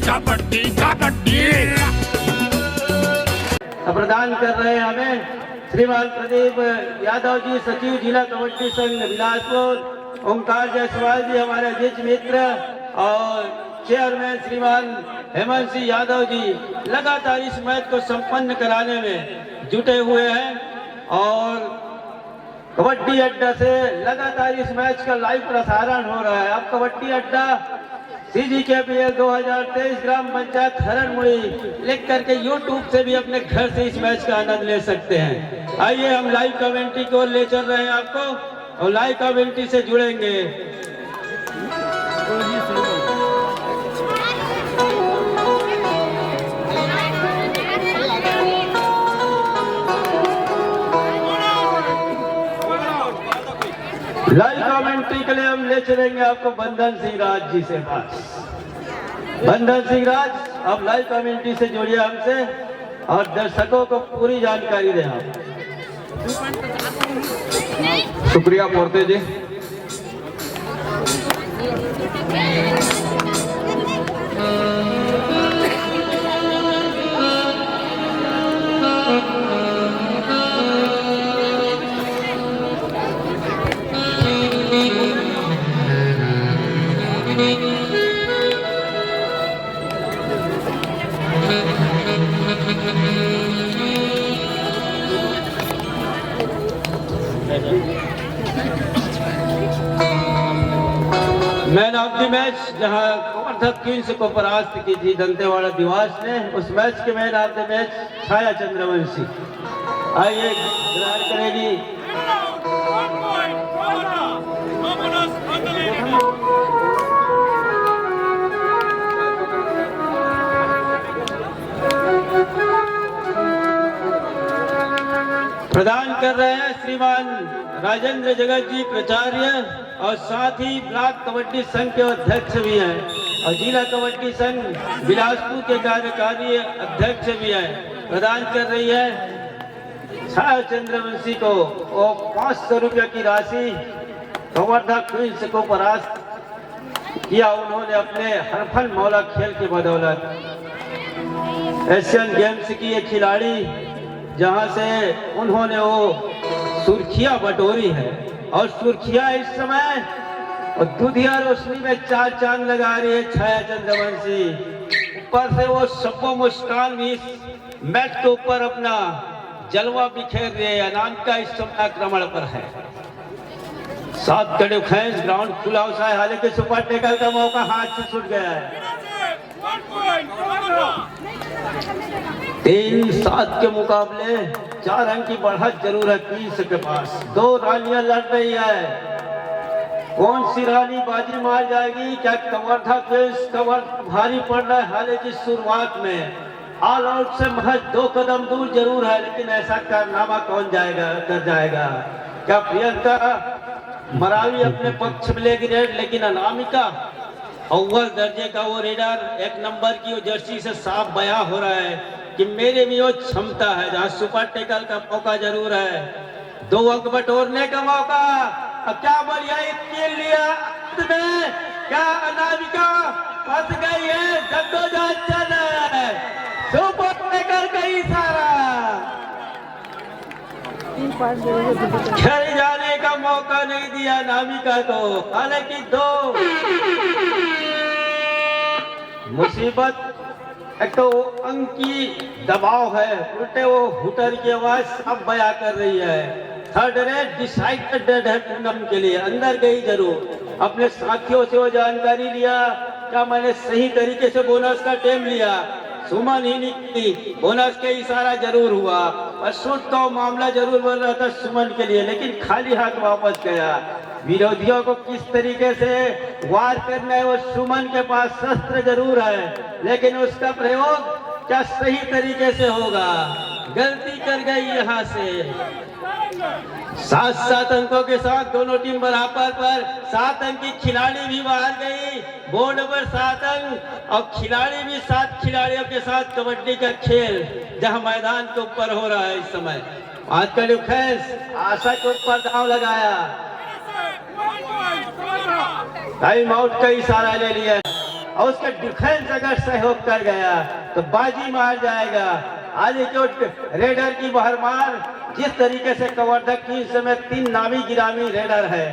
कबड्डी कबड्डी। प्रदान कर रहे हैं हमें श्रीमान प्रदीप यादव जी, सचिव जिला कबड्डी संघ बिलासपुर, ओंकार जायसवाल जी हमारे जिज मित्र, और चेयरमैन श्रीमान हेमंत सिंह यादव जी लगातार इस मैच को संपन्न कराने में जुटे हुए हैं। और कबड्डी अड्डा से लगातार इस मैच का लाइव प्रसारण हो रहा है। अब कबड्डी अड्डा CGKPL 2023 ग्राम पंचायत हरणमुड़ी लिख करके यूट्यूब से भी अपने घर से इस मैच का आनंद ले सकते हैं। आइए हम लाइव कमेंट्री को ले चल रहे हैं आपको, और लाइव कमेंट्री से जुड़ेंगे। लाइव कमेंट्री के लिए हम ले चलेंगे आपको बंधन सिंह राज जी से पास। बंधन सिंह राज, आप लाइव कमेंट्री से जुड़िए हमसे और दर्शकों को पूरी जानकारी दें आप। शुक्रिया पोर्ते जी। मैन ऑफ द मैच, जहां कवर्धा क्वींस को परास्त की थी दंतेवाड़ा दिवास ने, उस मैच के मैन ऑफ द मैच छाया चंद्रवंशी। आइए ग्रहण करेगी। प्रदान कर रहे हैं श्रीमान राजेंद्र जगत जी प्राचार्य, और साथ ही ब्लॉक कबड्डी संघ के अध्यक्ष भी हैं, और जिला कबड्डी संघ बिलासपुर के कार्यकारी अध्यक्ष भी हैं। प्रदान कर रही है छाया चंद्रवंशी को वो 500 रुपये की राशि। कवर्धा क्वींस को परास्त किया उन्होंने अपने हरफन मौला खेल की बदौलत। एशियन गेम्स की ये खिलाड़ी, जहां से उन्होंने वो सुर्खियां बटोरी है, और सुर्खियां इस समय और दुधिया रोशनी में चार चांद लगा रही है छाया चंद्रवंशी। ऊपर से वो सबको मुस्कान भी मैट के ऊपर अपना जलवा बिखेर रही है। अनामिका इस समय आक्रमण पर है। 7 कड़े खैस ग्राउंड खुला हुआ है, हालांकि सुपर टेकल का मौका हाथ से छूट गया है। 3-7 के मुकाबले 4 अंक की बढ़त जरूर है क्वींस के पास। 2 रानियां लड़ रही है, कौन सी रानी बाजी मार जाएगी? क्या कवर्धा क्वींस कवर भारी पड़ रहा है? हालांकि शुरुआत में ऑल आउट से महज 2 कदम दूर जरूर है, लेकिन ऐसा कारनामा कौन कर जाएगा? क्या प्रियंका मरावी अपने पक्ष में लेगी रेड, लेकिन अनामिका अव्वल दर्जे का वो रेडर 1 नंबर की वो जर्सी से साफ बयां हो रहा है कि मेरे में वो क्षमता है। जहाँ सुपर टेकल का मौका जरूर है, 2 अंक बटोरने का मौका। अब क्या बढ़िया खेल लिया में, क्या अनामिका फंस गई है? जद्दोजहद चल रहा है, सुपर टेकल का इशारा, खेल जाने का मौका नहीं दिया अनामिका को। हालांकि 2 मुसीबत, एक तो अंक की दबाव है, उल्टे वो हुटर की आवाज अब बयां कर रही है। थर्ड रेट डिसाइडेड है पूनम के लिए, अंदर गई जरूर। अपने साथियों से वो जानकारी लिया, क्या मैंने सही तरीके से बोनस का टेम लिया? सुमन ही निकली, बोनस के इशारा जरूर हुआ, और शूट का मामला जरूर बन रहा था सुमन के लिए, लेकिन खाली हाथ वापस गया। विरोधियों को किस तरीके से वार करना है, वो सुमन के पास शस्त्र जरूर है, लेकिन उसका प्रयोग क्या सही तरीके से होगा? गलती कर गई यहाँ से। 7-7 अंकों के साथ दोनों टीम बराबर पर। 7 अंक की खिलाड़ी भी बाहर गई, बोर्ड पर 7 अंक, और खिलाड़ी भी 7 खिलाड़ियों के साथ कबड्डी का खेल जहां मैदान के ऊपर हो रहा है इस समय। आज का डिफेंस आशा के ऊपर दांव लगाया, टाइम आउट का इशारा ले लिया। और उसका डिफेंस अगर सहयोग कर गया तो बाजी मार जाएगा। आज जो रेडर की बहरमार जिस तरीके से कवर्धक की इस समय 3 नामी गिरामी रेडर है,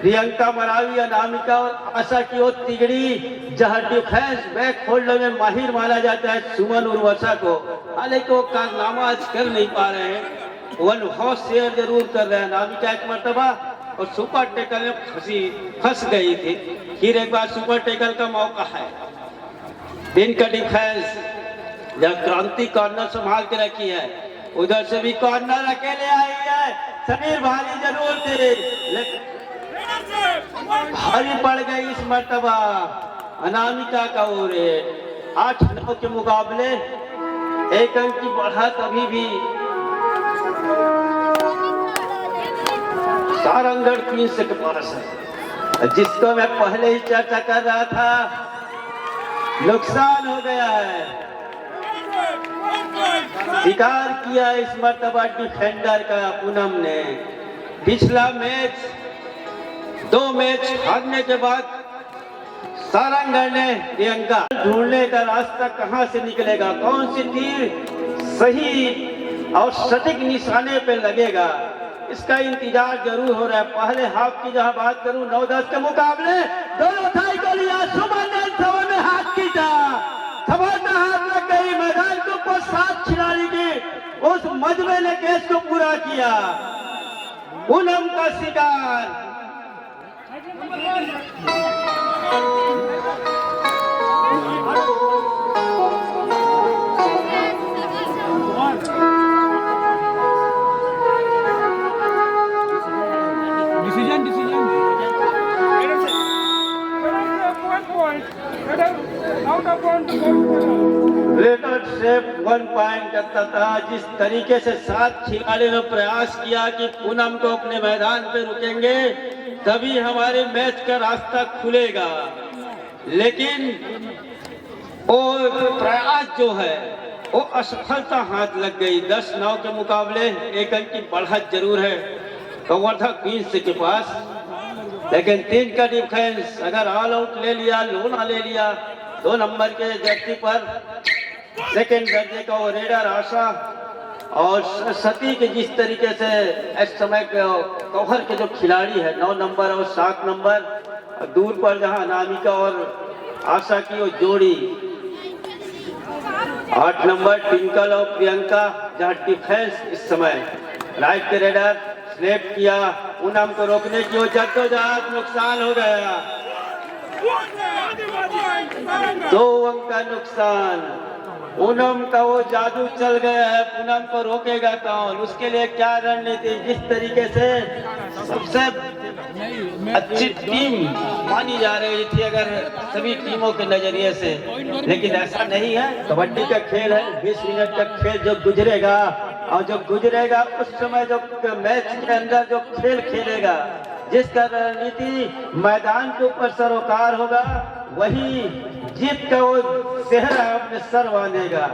प्रियंका मरावी, अनामिका और आशा की वो तिगड़ी, जहां डिफेंस बैक होल्डर में माहिर माना जाता है सुमन उर्वशा को, हालांकि वो कारनामा आज कर नहीं पा रहे हैं। वन हाउस शेयर जरूर कर रहे हैं अनामिका एक मरतबा, और सुपर टेकल में फंस गई थी। फिर एक बार सुपर टेकल का मौका है। दिन का डिफेंस जब क्रांति कॉर्नर संभाल के रखी है, उधर से भी कॉर्नर अकेले आई है। समीर भारी जरूर थे लेकिन भारी पड़ गई इस मर्तबा अनामिका का। और 8-9 के मुकाबले 1 अंक की बढ़त अभी भी सारंगढ़ क्वींस के पास है, जिसको मैं पहले ही चर्चा कर रहा था। नुकसान हो गया है, शिकार किया इस मर्तबा डिफेंडर का पूनम ने। पिछला मैच 2 मैच हारने के बाद सारंगढ़ ने प्रियंका ढूंढने का रास्ता कहां से निकलेगा, कौन सी तीर सही और सटीक निशाने पे लगेगा, इसका इंतजार जरूर हो रहा है। पहले हाफ की जहां बात करूं 9-10 के मुकाबले दोनों थाई को लिया, सुमन ने सवा में हाथ खींचा, सफलता हाथ लग गई। मैदान के ऊपर 7 खिलाड़ी के उस मजमे ने केस को पूरा किया। पूनम का शिकार रेडर सिर्फ 1 पॉइंट करता था। जिस तरीके से 7 खिलाड़ियों ने प्रयास किया कि पूनम को अपने मैदान पे रुकेंगे तभी हमारे मैच का रास्ता खुलेगा, लेकिन वो प्रयास जो है वो असफलता हाथ लग गई। 10-9 के मुकाबले 1 अंक की बढ़त जरूर है कवर्धक क्वींस के पास, लेकिन 3 का डिफेंस अगर ऑल आउट ले लिया, लोना ले लिया 2 नंबर के जर्सी पर सेकेंड दर्जे का वो रेडर आशा और सती के जिस तरीके से इस समय कवर के जो खिलाड़ी है 9 नंबर और 7 नंबर, दूर पर जहां अनामिका और आशा की वो जोड़ी 8 नंबर ट्विंकल और प्रियंका, जहां डिफेंस इस समय राइट के रेडर स्नैप किया, पूनम को रोकने की वो जद्दोजहद नुकसान हो गया। 2 अंक का नुकसान। पूनम का वो जादू चल गया है, पूनम को रोकेगा कौन, उसके लिए क्या रणनीति। जिस तरीके से सबसे अच्छी टीम मानी जा रही थी अगर सभी टीमों के नजरिए से, लेकिन ऐसा नहीं है। कबड्डी का खेल है, 20 मिनट का खेल जो गुजरेगा और जो गुजरेगा उस समय जो मैच के अंदर जो खेल खेलेगा, जिसका रणनीति मैदान के ऊपर सरोकार होगा, वही जीत का वो सेहरा अपने सर बांधेगा।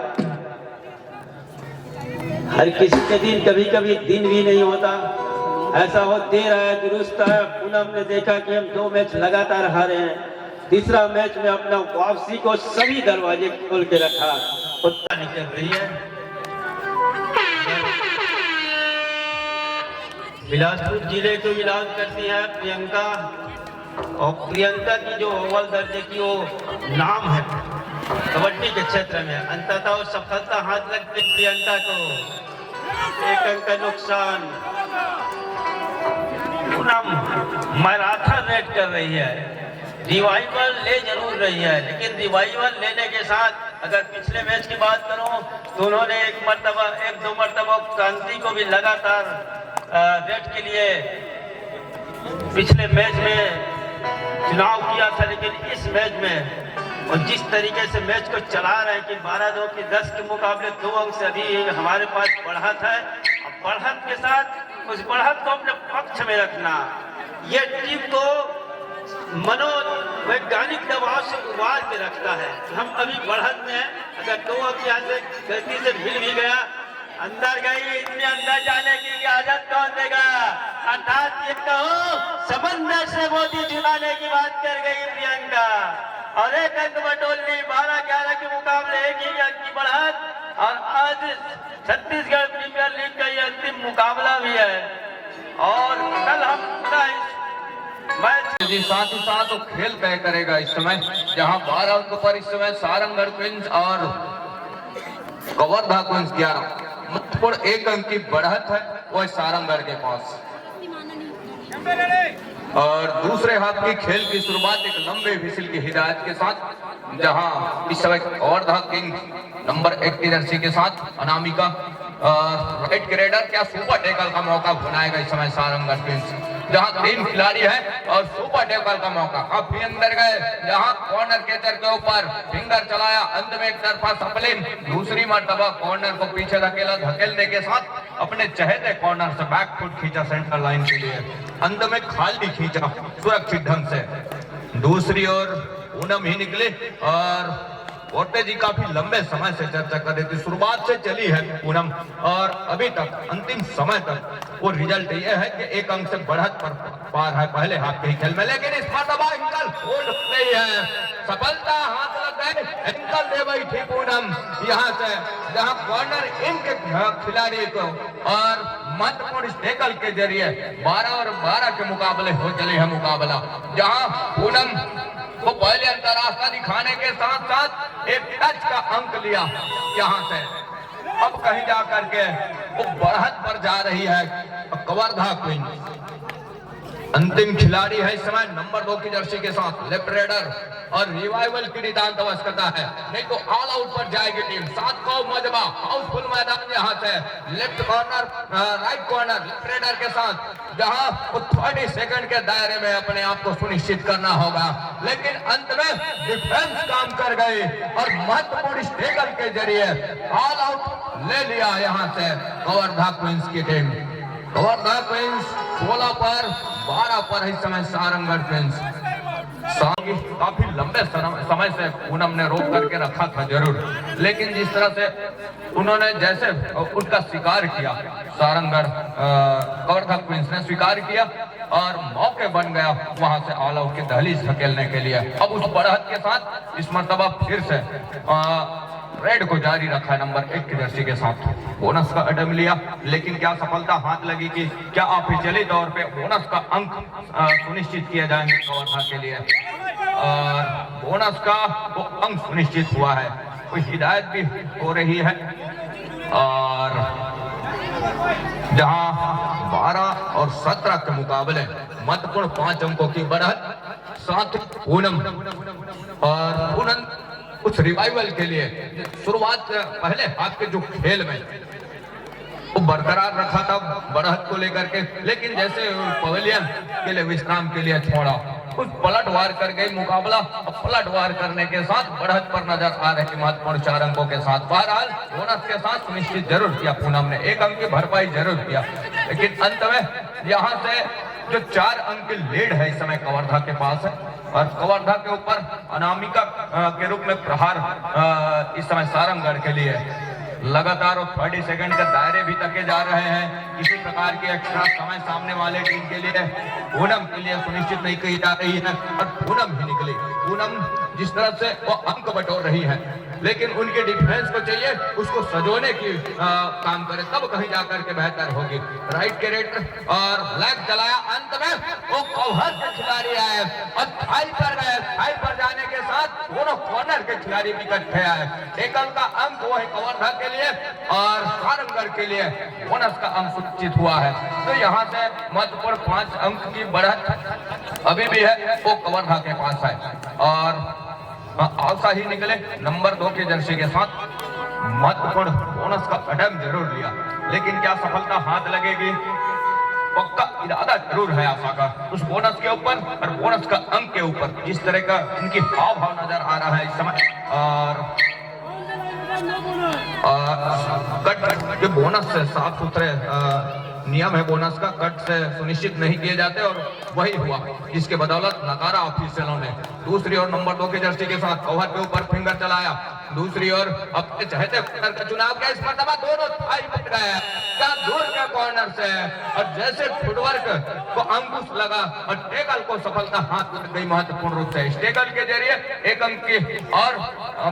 हर किसी के दिन कभी कभी दिन भी नहीं होता, ऐसा हो दे रहा है दुरुस्त है। पूनम ने देखा कि हम 2 मैच लगातार हारे हैं, तीसरा मैच में अपना वापसी को सभी दरवाजे खोल के रखा, उत्ता निकल रही है। बिलासपुर जिले को बिलोंग करती है प्रियंका, और प्रियंका की जो अव्वल दर्जे की वो नाम है कबड्डी के क्षेत्र में, अंततः वो सफलता हाथ लग गई प्रियंका को। 1 अंक का नुकसान। पूनम मैराथन रेड कर रही है, रिवाइवल ले जरूर रही है, लेकिन रिवाइवल लेने के साथ अगर पिछले मैच की बात करूं तो उन्होंने 1-2 मरतबा क्रांति को भी लगातार रेड के लिए पिछले मैच में चुनाव किया था, लेकिन इस मैच में और जिस तरीके से मैच को चला रहे हैं कि 12-2 के 10 के मुकाबले 2 अंक से अभी हमारे पास बढ़त है। बढ़त के साथ उस बढ़त को अपने पक्ष में रखना, ये टीम को मनोवैज्ञानिक दबाव से उबार के रखता है। हम अभी बढ़त में हैं, अगर 2 अंक यहाँ से गलती से मिल भी गया, अंदर गई, इतने अंदर जाने की इजाजत कौन देगा। अर्थात ये कहो समंदर से मोती चुराने की बात कर गई प्रियंका, और एक अंक बटोर ली। 12-11 के मुकाबले एक ही अंक की बढ़त। और आज छत्तीसगढ़ प्रीमियर लीग का ये अंतिम मुकाबला भी है और कल हम मैच जी साथ ही साथ वो खेल तय करेगा इस समय, जहां 12 अंक पर इस समय सारंगढ़ क्वींस और कवर्धा क्वींस 11, महत्वपूर्ण 1 अंक की बढ़त है वो सारंगढ़ के पास। और दूसरे हाथ की खेल की शुरुआत एक लंबे विसिल की हिदायत के साथ, जहां इस समय कवर्धा किंग नंबर 1 की जर्सी के साथ अनामिका राइट ग्रेडर क्या सुपर टैकल का मौका बनाएगा इस समय सारंगढ़ क्वींस, जहां 3 खिलाड़ी है और सुपर टैकल का मौका। अब भी अंदर गए, जहां कॉर्नर कैचर के ऊपर फिंगर चलाया, अंत में एक तरफा सपलिन, दूसरी मर्तबा कॉर्नर को पीछे धकेलने के साथ अपने चहेते कॉर्नर से बैक फुट खींचा सेंटर लाइन के लिए, अंत में खाली खींचा सुरक्षित ढंग से। दूसरी ओर पूनम ही निकले और पोर्ते जी काफी लंबे समय से चर्चा कर रही थी, शुरुआत से चली है पूनम और अभी तक अंतिम समय तक वो रिजल्ट ये है कि 1 अंक से बढ़त पर पार है पहले हाथ के खेल में। लेकिन इस मर्तबा एंकल होल्ड नहीं है, सफलता हाथ लग गए, एंकल दे बैठी पूनम यहाँ से, जहाँ कॉर्नर इन के खिलाड़ी को और महत्वपूर्ण टैकल के जरिए 12 और 12 के मुकाबले हो चले है मुकाबला, जहाँ पूनम वो पहले अंतरराष्ट्रीय दिखाने के साथ साथ एक टच का अंक लिया यहाँ से। अब कहीं जा करके वो बढ़त पर जा रही है कवर्धा क्वींस। अंतिम खिलाड़ी है इस समय नंबर 2 की जर्सी के साथ लेफ्ट रेडर और रिवाइवल की नितांत आवश्यकता है, नहीं तो ऑल आउट पर जाएगी टीम। 7 को मजबा हाउसफुल मैदान यहाँ से left corner right corner left raider के साथ, जहां 30 सेकंड के दायरे में अपने आप को सुनिश्चित करना होगा। लेकिन अंत में डिफेंस काम कर गई और महत्वपूर्ण टैकल के जरिए ऑल आउट ले लिया यहाँ से कवर्धा क्वींस की टीम। कवर्धा क्वींस 16 पर 12 पर इस समय सारंगढ़ क्वींस। काफी लंबे समय से पूनम ने रोक करके रखा था जरूर, लेकिन जिस तरह से उन्होंने जैसे उसका स्वीकार किया, सारंगढ़ कवर्धा क्वींस ने स्वीकार किया और मौके बन गया वहां से ऑल आउट की दहलीज धकेलने के लिए। अब उस बढ़त के साथ इस मर्तबा फिर से रेड को जारी रखा है नंबर 1 की जर्सी के साथ। बोनस का अटेम्प्ट लिया, लेकिन क्या सफलता हाथ लगी कि क्या ऑफिशियली तौर पे बोनस का अंक सुनिश्चित किए जाएंगे कवर्धा के लिए, और बोनस का वो अंक सुनिश्चित हुआ है, कोई हिदायत भी हो रही है। और जहां 12 और 17 के मुकाबले महत्वपूर्ण 5 अंकों की बढ़त, साथ पूनम और पूनम कुछ रिवाइवल के लिए शुरुआत पहले हाथ के जो खेल में वो बरकरार रखा था बढ़त को लेकर के, लेकिन जैसे पवेलियन के लिए विश्राम के लिए छोड़ा, कुछ पलटवार कर गई मुकाबला। पलटवार करने के साथ बढ़त पर नजर आ रही महत्वपूर्ण 4 अंकों के साथ। बहरहाल बोनस के साथ सुनिश्चित जरूर किया पूनम ने, 1 अंक की भरपाई जरूर किया, लेकिन अंत में यहाँ से जो 4 अंक की लीड है इस समय कवर्धा के पास है और कवर्धा के ऊपर अनामिका के रूप में प्रहार इस समय सारंगढ़ के लिए लगातार 30 सेकंड के दायरे भी तके जा रहे हैं। किसी प्रकार की एक्स्ट्रा समय सामने वाले टीम के लिए पूनम के लिए सुनिश्चित नहीं की जा रही है और पूनम ही निकली। पूनम जिस तरह से वो अंक बटोर रही है, लेकिन उनके डिफेंस को चाहिए उसको सजोने की काम करे, तब कहीं जाकर के बेहतर होगी। राइट कैरेक्टर और लेग चलाया, अंत में वो कवर्धा के खिलाड़ी आए और थाई पर गए। थाई पर जाने के साथ दोनों कॉर्नर के खिलाड़ी भी इकट्ठे आए। टैकल का अंक वो है कवर्धा के लिए और सारंगढ़ के लिए बोनस का अंक सुनिश्चित हुआ है। तो यहाँ से महत्वपूर्ण 5 अंक की बढ़त अभी भी है वो कवर्धा के पास है और आशा ही निकले नंबर 2 के जर्सी के साथ महत्वपूर्ण बोनस का अटेम्प्ट जरूर लिया, लेकिन क्या सफलता हाथ लगेगी? पक्का इरादा जरूर है आशा का उस बोनस के ऊपर और बोनस का अंक के ऊपर। जिस तरह का इनकी हाव भाव नजर आ रहा है इस समय, और कट जो बोनस से साफ सुथरे नियम है बोनस का, कट से सुनिश्चित नहीं किए जाते और वही हुआ जिसके बदौलत नकारा ऑफिशियलों ने। दूसरी ओर नंबर 2 की जर्सी के साथ कवर के ऊपर फिंगर चलाया, दूसरी ओर अपने चहते कॉर्नर का चुनाव किया, इस मर्तबा दोनों थाई पट गए, क्या दूर के कॉर्नर से, और जैसे फुटवर्क को अंकुश लगा और टेकल को सफलता हाथ लग गई महत्वपूर्ण रूप से। इस टेकल के जरिए एक अंक की और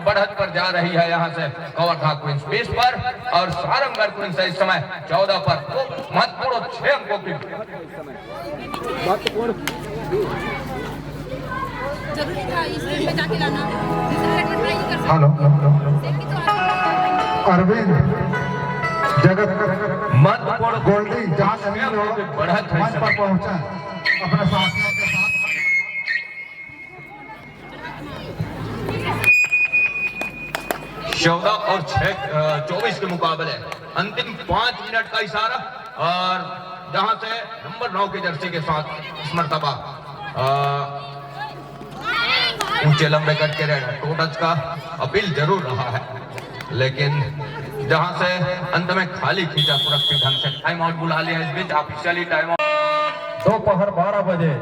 बढ़त पर जा रही है यहाँ से कवर्धा क्वींस 20 पर और सारंगगढ़ क्वींस इस समय 14 पर। महत्वपूर्ण 6 अंकों की जरूरी था इस रेट में जाके लाना, दूसरे रेट में ट्राई कर सकते। हेलो सेफ्टी तो अरविंद जगत महत्वपूर्ण गोल्डी जहाँ से भी लोग बढ़त है मंच पर पहुंचे अपने साथियों के साथ। 14 और 24 के मुकाबले अंतिम 5 मिनट का इशारा, और जहां से नंबर 9 की जर्सी के साथ इस मर्तबा ऊंचे लंबे कट के रेड टोटच का अपील जरूर रहा है, लेकिन जहां से अंत में खाली खींचा सुरक्षित ढंग से टाइम आउट बुला लिया। इस बीच ऑफिशियली टाइम आउट दोपहर 12 बजे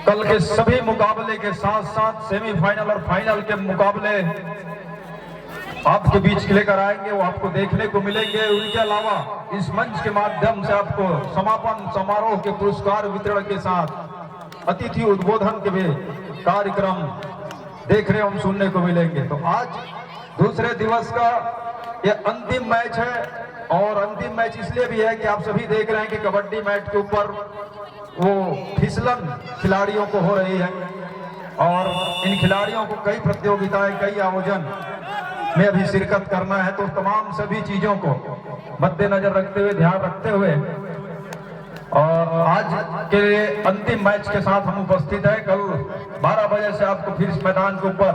कल के सभी मुकाबले के साथ साथ सेमीफाइनल और फाइनल के मुकाबले आपके बीच लेकर आएंगे, वो आपको देखने को मिलेंगे। उनके अलावा इस मंच के माध्यम से आपको समापन समारोह के पुरस्कार वितरण के साथ अतिथि उद्बोधन के भी कार्यक्रम देखने एवं सुनने को मिलेंगे। तो आज दूसरे दिवस का ये अंतिम मैच है, और अंतिम मैच इसलिए भी है कि आप सभी देख रहे हैं कि कबड्डी मैट के ऊपर वो फिसलन खिलाड़ियों को हो रही है, और इन खिलाड़ियों को कई प्रतियोगिताएं कई आयोजन में अभी शिरकत करना है। तो तमाम सभी चीजों को मद्देनजर रखते हुए, ध्यान रखते हुए, और आज के अंतिम मैच के साथ हम उपस्थित हैं। कल 12 बजे से आपको फिर इस मैदान के ऊपर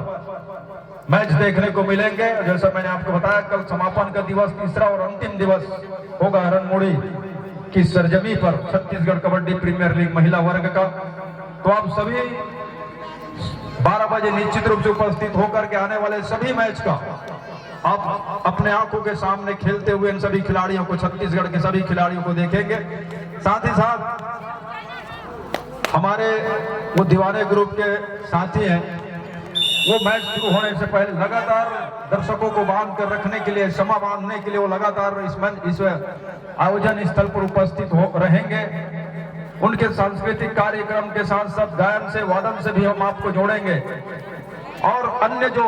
मैच देखने को मिलेंगे। जैसा मैंने आपको बताया, कल समापन का दिवस, तीसरा और अंतिम दिवस होगा हरनमोड़ी की सरजमी पर छत्तीसगढ़ कबड्डी प्रीमियर लीग महिला वर्ग का। तो आप सभी 12 बजे निश्चित रूप से उपस्थित होकर के आने वाले सभी मैच का आप अपने आंखों के सामने खेलते हुए इन सभी खिलाड़ियों को, छत्तीसगढ़ के सभी खिलाड़ियों को देखेंगे। साथ ही साथ हमारे वो दीवाने ग्रुप के साथी हैं, वो मैच शुरू होने से पहले लगातार दर्शकों को बांध कर रखने के लिए, समा बांधने के लिए वो लगातार इस आयोजन स्थल पर उपस्थित हो रहेंगे। उनके सांस्कृतिक कार्यक्रम के साथ साथ गायन से, वादन से भी हम आपको जोड़ेंगे, और अन्य जो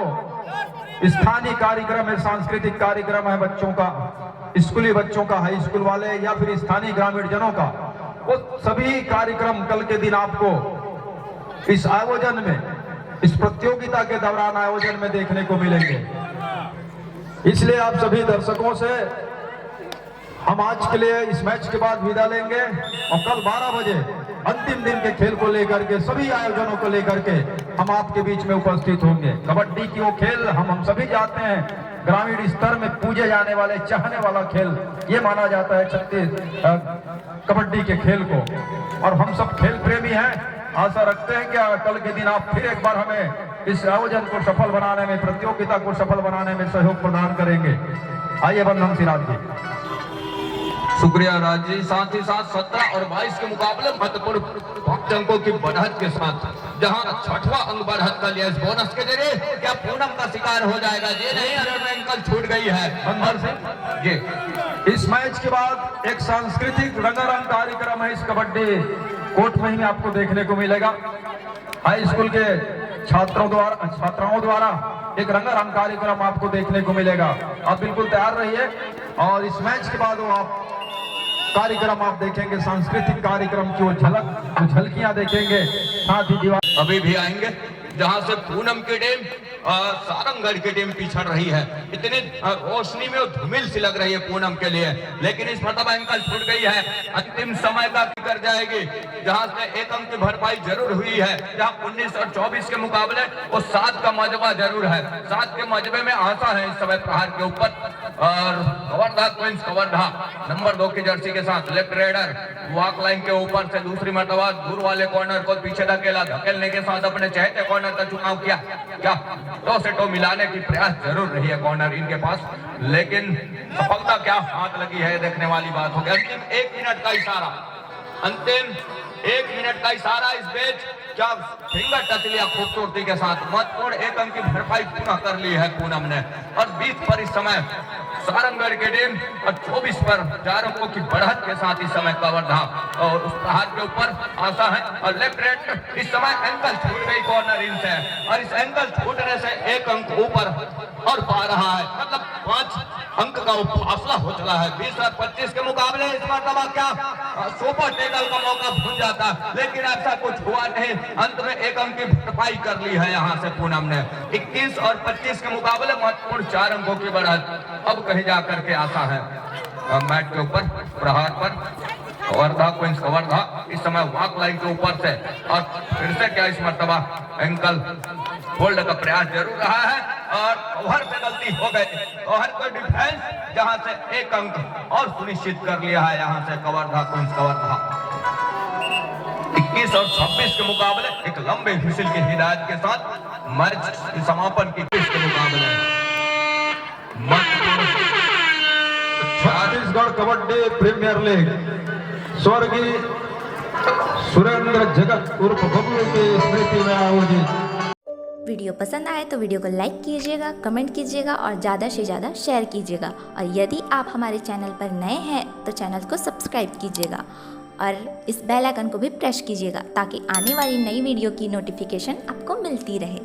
स्थानीय कार्यक्रम है, सांस्कृतिक कार्यक्रम है बच्चों का, स्कूली बच्चों का, हाई स्कूल वाले या फिर स्थानीय ग्रामीण जनों का, वो सभी कार्यक्रम कल के दिन आपको इस आयोजन में, इस प्रतियोगिता के दौरान आयोजन में देखने को मिलेंगे। इसलिए आप सभी दर्शकों से हम आज के लिए इस मैच के बाद विदा लेंगे, और कल 12 बजे अंतिम दिन के खेल को लेकर के, सभी आयोजनों को लेकर के हम आपके बीच में उपस्थित होंगे। कबड्डी की वो खेल हम सभी जानते हैं, ग्रामीण स्तर में पूजे जाने वाले, चाहने वाला खेल ये माना जाता है कबड्डी के खेल को, और हम सब खेल प्रेमी हैं। आशा रखते हैं कि कल के दिन आप फिर एक बार हमें इस आयोजन को सफल बनाने में, प्रतियोगिता को सफल बनाने में सहयोग प्रदान करेंगे। आइए बंधन सिराज जी। शुक्रिया राज जी। साथ ही साथ 17 और 22 के मुकाबले महत्वपूर्ण 5 अंकों की बढ़त के साथ, जहां 6वां अंक बढ़त का लिया इस बोनस के जरिए, क्या पूनम का शिकार हो जाएगा? जी नहीं, अंकल छूट गई है अंदर से जी। इस मैच के बाद एक सांस्कृतिक रंगारंग कार्यक्रम है इस कबड्डी कोर्ट में ही आपको देखने को मिलेगा। हाई स्कूल के छात्राओं द्वारा एक रंगारंग कार्यक्रम आपको देखने को मिलेगा। आप बिल्कुल तैयार रहिए, और इस मैच के बाद वो आप कार्यक्रम आप देखेंगे, सांस्कृतिक कार्यक्रम की वो झलकियां देखेंगे। साथ ही दीवार अभी भी आएंगे, जहां से पूनम की टीम सारंगगढ़ की टीम पिछड़ रही है। इतनी रोशनी में धूमिल सी लग रही है पूनम के लिए, लेकिन इस मर्तबा अंकल छूट गई है। अंतिम समय का कर जाएगी, जहां से एक अंक की भरपाई जरूर हुई है। जहां 19 और 24 के मुकाबले वो 7 का मजबा जरूर है। 7 के मजबे में आशा है इस समय प्रहार के ऊपर। और कवर्धा क्वींस कवर्धा नंबर 2 की जर्सी के साथ लेफ्ट रेडर वॉक लाइन के ऊपर से दूसरी मर्तबा दूर वाले कॉर्नर को पीछे धकेलने के साथ अपने चहते कॉर्नर का चुनाव किया। क्या 2 से 2 मिलाने की प्रयास जरूर रही है कॉर्नर इनके पास, लेकिन सफलता क्या हाथ लगी है देखने वाली बात होगी। अंतिम 1 मिनट का इशारा, अंतिम 1 मिनट का इशारा इस मैच क्या फिंगर टच लिया खूबसूरती के साथ। महत्वपूर्ण 1 अंक की भरपाई पूरा कर ली है पूनम ने। और 20 पर इस समय सारंगगढ़ की टीम और 24 पर 4 अंकों की बढ़त के साथ इस समय कवर्धा और उस प्रहार के ऊपर आशा है। और लेफ्ट रेड इस समय एंकल छूट गई कॉर्नर इन से, और इस एंकल छूटने से 1 अंक ऊपर और पा रहा है, मतलब 5 अंक का फासला हो चला है। 20 और 25 के मुकाबले इस मरतबा क्या सुपर टेकल का मौका भूल जाता, लेकिन ऐसा कुछ हुआ नहीं। अंत में 1 अंक की भरपाई कर ली है यहाँ से पूनम ने। 21 और 25 के मुकाबले महत्वपूर्ण 4 अंकों की बढ़त अब कहीं जा करके आशा है मैच के ऊपर प्रहार पर। कवर्धा क्वींस कवर्धा इस समय वॉक लाइन के ऊपर से, और फिर से क्या इस मरतबा एंकल होल्ड का प्रयास जरूर रहा है और ओवर से गलती हो गई। ओवर को डिफेंस जहां से 1 अंक और सुनिश्चित कर लिया है यहाँ से कवर्धा क्वींस कवर्धा। 21 और 26 के मुकाबले एक लंबे व्हिसिल की हिदायत के साथ मैच समापन की के मुकाबले छत्तीसगढ़ कबड्डी प्रीमियर लीग स्वर्गीय सुरेंद्र जगत उर्फ बबलू की स्मृति में आयोजित। वीडियो पसंद आए तो वीडियो को लाइक कीजिएगा, कमेंट कीजिएगा और ज़्यादा से ज़्यादा शेयर कीजिएगा। और यदि आप हमारे चैनल पर नए हैं तो चैनल को सब्सक्राइब कीजिएगा और इस बेल आइकन को भी प्रेस कीजिएगा ताकि आने वाली नई वीडियो की नोटिफिकेशन आपको मिलती रहे।